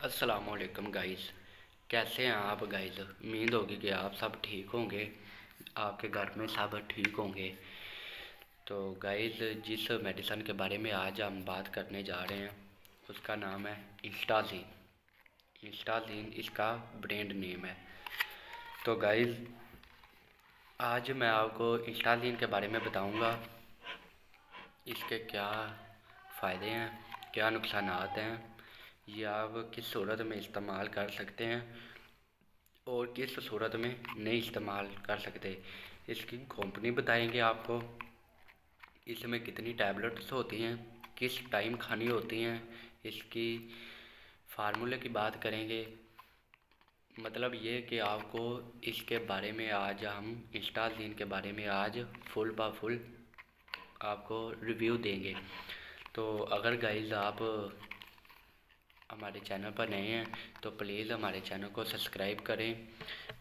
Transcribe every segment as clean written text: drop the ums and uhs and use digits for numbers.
अस्सलाम वालेकुम गाइस। कैसे हैं आप गाइस? उम्मीद होगी कि आप सब ठीक होंगे, आपके घर में सब ठीक होंगे। तो गाइस, जिस मेडिसन के बारे में आज हम बात करने जा रहे हैं उसका नाम है इंस्टाजीन। इंस्टाजीन इसका ब्रांड नेम है। तो गाइस, आज मैं आपको इंस्टाजीन के बारे में बताऊंगा, इसके क्या फ़ायदे हैं, क्या नुकसानात हैं, ये आप किस सूरत में इस्तेमाल कर सकते हैं और किस सूरत में नहीं इस्तेमाल कर सकते। इसकी कंपनी बताएंगे आपको, इसमें कितनी टैबलेट्स होती हैं, किस टाइम खानी होती हैं, इसकी फार्मूले की बात करेंगे। मतलब ये कि आपको इसके बारे में आज हम इंस्टाजीन के बारे में आज फुल बा फुल आपको रिव्यू देंगे। तो अगर गाइस आप हमारे चैनल पर नए हैं तो प्लीज़ हमारे चैनल को सब्सक्राइब करें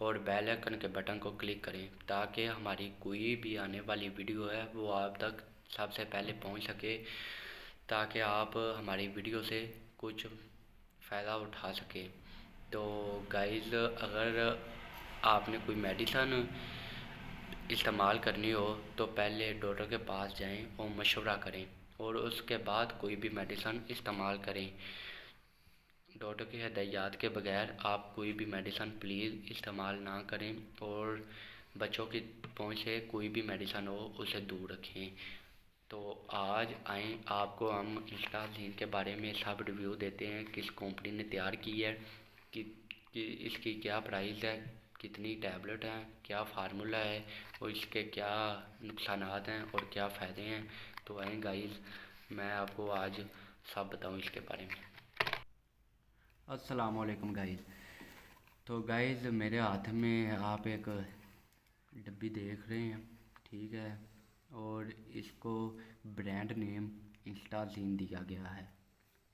और बेल आइकन के बटन को क्लिक करें ताकि हमारी कोई भी आने वाली वीडियो है वो आप तक सबसे पहले पहुंच सके, ताकि आप हमारी वीडियो से कुछ फ़ायदा उठा सकें। तो गाइस, अगर आपने कोई मेडिसन इस्तेमाल करनी हो तो पहले डॉक्टर के पास जाएं और मशवरा करें और उसके बाद कोई भी मेडिसन इस्तेमाल करें। डॉक्टर की हदायत के बगैर आप कोई भी मेडिसन प्लीज़ इस्तेमाल ना करें और बच्चों की पहुंच से कोई भी मेडिसन हो उसे दूर रखें। तो आज आएँ आपको हम इंस्टाजीन के बारे में सब रिव्यू देते हैं, किस कंपनी ने तैयार की है, कि, कि इसकी क्या प्राइस है, कितनी टैबलेट हैं, क्या फार्मूला है और इसके क्या नुकसानात हैं और क्या फ़ायदे हैं। तो आएँ गाइस, मैं आपको आज सब बताऊँ इसके बारे में। अस्सलाम वालेकुम गाइस। तो गाइस, मेरे हाथ में आप एक डब्बी देख रहे हैं, ठीक है, और इसको ब्रांड नेम इंस्टाजीन दिया गया है।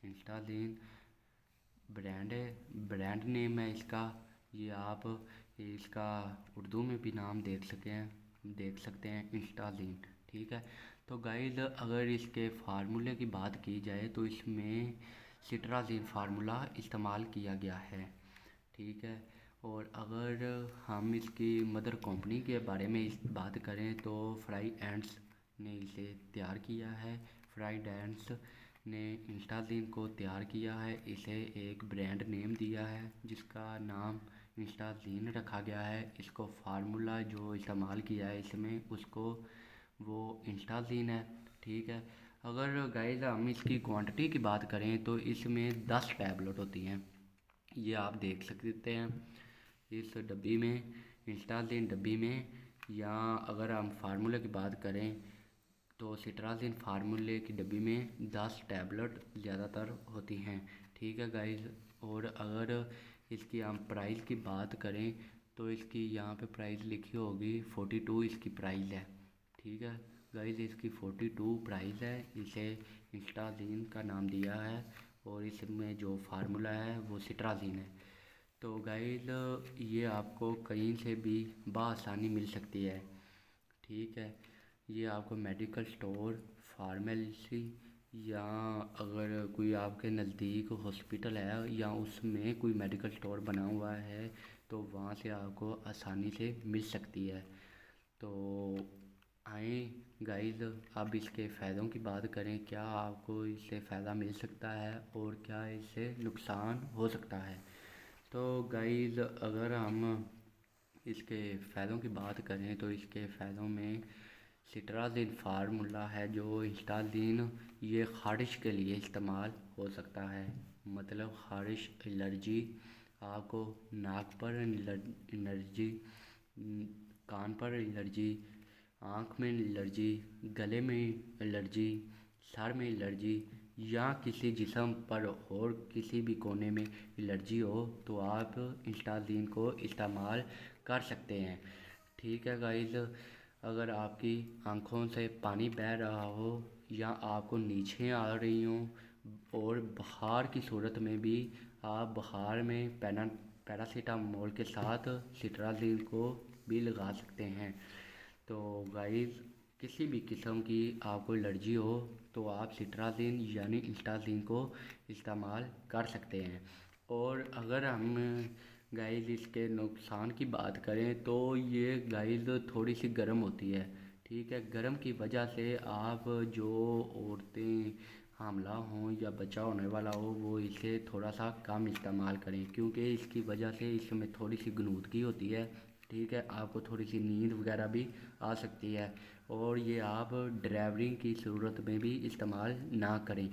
इंस्टाजीन ब्रांड है, ब्रांड नेम है इसका। ये आप इसका उर्दू में भी नाम देख सकते हैं इंस्टाजीन, ठीक है। तो गाइस, अगर इसके फार्मूले की बात की जाए तो इसमें सिट्राजीन फार्मूला इस्तेमाल किया गया है, ठीक है। और अगर हम इसकी मदर कंपनी के बारे में इस बात करें तो फ्राई एंड्स ने इसे तैयार किया है। फ्राई एंड्स ने इंस्टाजीन को तैयार किया है, इसे एक ब्रांड नेम दिया है जिसका नाम इंस्टाजीन रखा गया है। इसको फार्मूला जो इस्तेमाल किया है इसमें उसको वो इंस्टाजीन है, ठीक है। अगर गाइस हम इसकी क्वांटिटी की बात करें तो इसमें 10 टैबलेट होती हैं, ये आप देख सकते हैं इस डब्बी में, इंस्टाजीन डब्बी में। या अगर हम फार्मूले की बात करें तो सिट्राजीन फार्मूले की डब्बी में 10 टैबलेट ज़्यादातर होती हैं, ठीक है गाइस। और अगर इसकी हम प्राइस की बात करें तो इसकी यहाँ पे प्राइस लिखी होगी 42 इसकी प्राइस है, ठीक है गाइस। इसकी 42 प्राइस है, इसे इंस्टाजीन का नाम दिया है और इसमें जो फार्मूला है वो सिट्राजीन है। तो गाइस, ये आपको कहीं से भी बआसानी मिल सकती है, ठीक है। ये आपको मेडिकल स्टोर, फार्मेसी या अगर कोई आपके नज़दीक हॉस्पिटल है या उसमें कोई मेडिकल स्टोर बना हुआ है तो वहाँ से आपको आसानी से मिल सकती है। तो आए गाइस, अब इसके फ़ायदों की बात करें, क्या आपको इससे फ़ायदा मिल सकता है और क्या इससे नुकसान हो सकता है। तो गाइस, अगर हम इसके फ़ायदों की बात करें तो इसके फ़ायदों में सिट्राजीन फार्मूला है जो इंस्टाजीन, ये ख़ारिश के लिए इस्तेमाल हो सकता है। मतलब ख़ारिश, एलर्जी, आपको नाक पर एलर्जी, कान पर एलर्जी, आँख में एलर्जी, गले में एलर्जी, सर में एलर्जी या किसी जिस्म पर और किसी भी कोने में एलर्जी हो तो आप इंस्टाजीन को इस्तेमाल कर सकते हैं, ठीक है गाइस। अगर आपकी आँखों से पानी बह रहा हो या आपको नीचे आ रही हों और बुखार की सूरत में भी आप बुखार में पैरासीटामोल के साथ सिट्राजीन को भी लगा सकते हैं। तो गाइस, किसी भी किस्म की आपको एलर्जी हो तो आप सिट्राजीन यानी इंस्टाजीन को इस्तेमाल कर सकते हैं। اور اگر ہم گائز اس کے نقصان کی بات کریں تو یہ گائز تھوڑی سی گرم ہوتی ہے، ٹھیک ہے۔ گرم کی وجہ سے آپ جو عورتیں حاملہ ہوں یا بچہ ہونے والا ہو وہ اسے تھوڑا سا کم استعمال کریں، کیونکہ اس کی وجہ سے اس میں تھوڑی سی غنودگی ہوتی ہے، ٹھیک ہے۔ آپ کو تھوڑی سی نیند وغیرہ بھی آ سکتی ہے، اور یہ آپ ڈرائیورنگ کی صورت میں بھی استعمال نہ کریں۔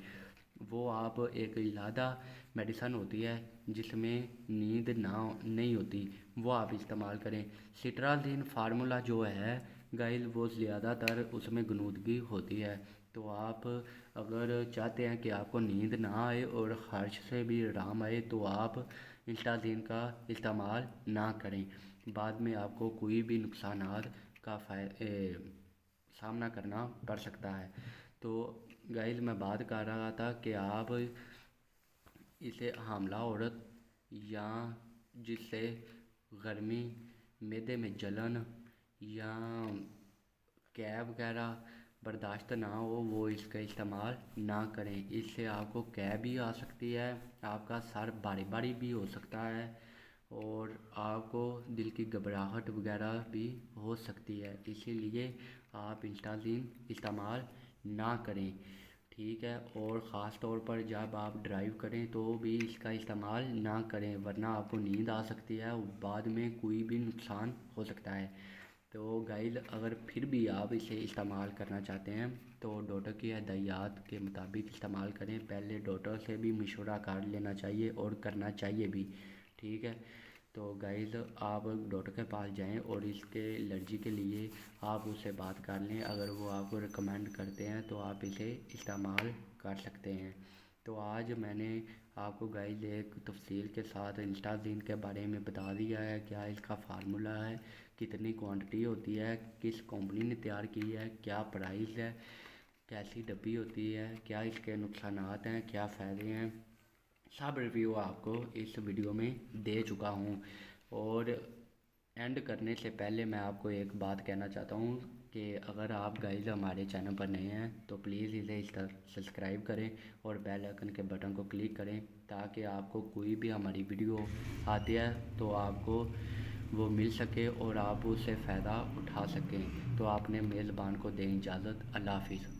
وہ آپ ایک علیحدہ میڈیسن ہوتی ہے جس میں نیند نہیں ہوتی، وہ آپ استعمال کریں۔ سٹرازین فارمولا جو ہے گائز وہ زیادہ تر اس میں غنودگی ہوتی ہے، تو آپ اگر چاہتے ہیں کہ آپ کو نیند نہ آئے اور خارش سے بھی آرام آئے تو آپ سٹرازین کا استعمال نہ کریں، بعد میں آپ کو کوئی بھی نقصانات کا سامنا کرنا پڑ سکتا ہے۔ تو گائز میں بات کر رہا تھا کہ آپ اسے حاملہ عورت یا جس سے گرمی، معدے میں جلن یا قے وغیرہ برداشت نہ ہو وہ اس کا استعمال نہ کریں، اس سے آپ کو قے بھی آ سکتی ہے، آپ کا سر بھاری بھاری بھی ہو سکتا ہے، اور آپ کو دل کی گھبراہٹ وغیرہ بھی ہو سکتی ہے، اسی لیے آپ سٹرازین استعمال نہ کریں، ٹھیک ہے۔ اور خاص طور پر جب آپ ڈرائیو کریں تو بھی اس کا استعمال نہ کریں، ورنہ آپ کو نیند آ سکتی ہے اور بعد میں کوئی بھی نقصان ہو سکتا ہے۔ تو گائز اگر پھر بھی آپ اسے استعمال کرنا چاہتے ہیں تو ڈاکٹر کی ہدایات کے مطابق استعمال کریں، پہلے ڈاکٹر سے بھی مشورہ کر لینا چاہیے اور کرنا چاہیے بھی، ٹھیک ہے۔ تو گائز آپ ڈاکٹر کے پاس جائیں اور اس کے الرجی کے لیے آپ اس سے بات کر لیں، اگر وہ آپ کو ریکمینڈ کرتے ہیں تو آپ اسے استعمال کر سکتے ہیں۔ تو آج میں نے آپ کو گائز ایک تفصیل کے ساتھ سٹرازین کے بارے میں بتا دیا ہے، کیا اس کا فارمولا ہے، کتنی کوانٹٹی ہوتی ہے، کس کمپنی نے تیار کی ہے، کیا پرائس ہے، کیسی ڈبی ہوتی ہے، کیا اس کے نقصانات ہیں، کیا فائدے ہیں، سب ریویو آپ کو اس ویڈیو میں دے چکا ہوں۔ اور اینڈ کرنے سے پہلے میں آپ کو ایک بات کہنا چاہتا ہوں کہ اگر آپ گائز ہمارے چینل پر نئے ہیں تو پلیز اسے سبسکرائب کریں اور بیل آئکن کے بٹن کو کلک کریں، تاکہ آپ کو کوئی بھی ہماری ویڈیو آتی ہے تو آپ کو وہ مل سکے اور آپ اس سے فائدہ اٹھا سکیں۔ تو آپ نے میزبان کو دیں اجازت، اللہ حافظ۔